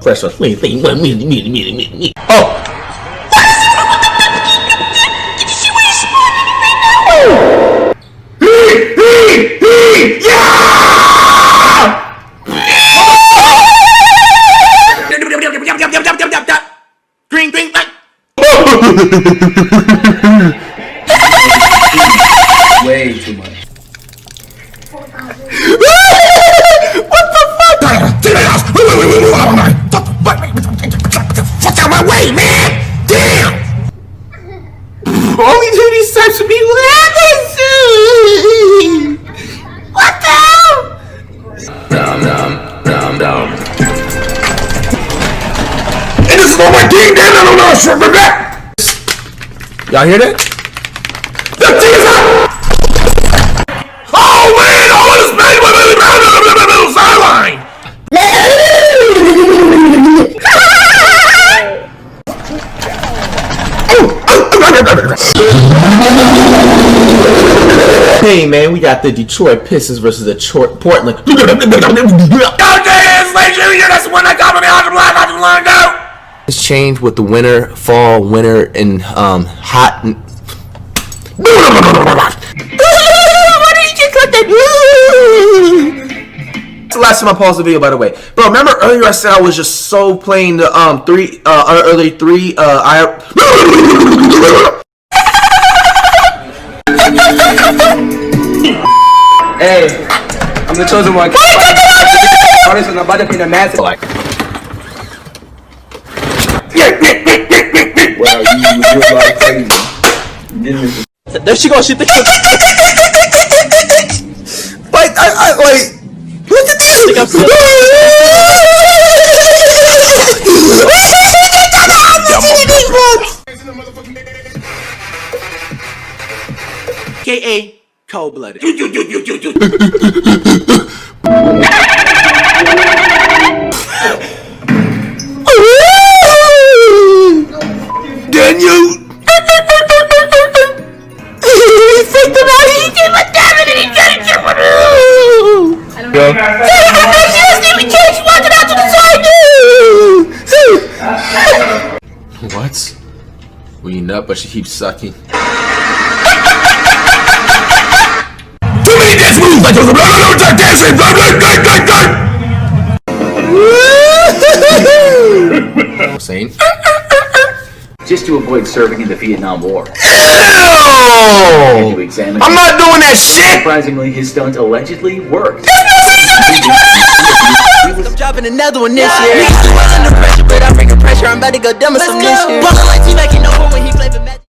Press a thing. Oh! Green, green, way too much. What the fuck? Get out! Fuck out my way, man! Damn! Only do these types of people happen soon! What the hell? Down. And this is all my team, damn! I don't know, short my back! Y'all hear that? The thing is up! Oh man! All of this man! Sideline! Hey man, we got the Detroit Pistons versus the Portland. It's changed with the winter, fall, winter, and hot. Why did you just cut that? That's the last time I paused the video, by the way. Bro, remember earlier I said I was just so playing the early three. Hey, I'm the chosen one. Artist and I'm about to be a massive. Like. Wow, you like crazy. There she goes. She thinks. Like, like, look at this. K.A. Cold-blooded. Daniel. He freaked him out. He did my damn it and he got it. Yo. She doesn't even care. She's walking out to the side. What? Well, you nut, but she keeps sucking. Too many dance moves! Like those dancing! Saying? Just to avoid serving in the Vietnam War. Ew! I'm not doing that shit! Surprisingly, his stunt allegedly worked. I'm dropping another one this year. Niggas well under pressure, but I'm bringing pressure. I'm about to go dumb with some this year. Ballin' like T-Mac, you know when he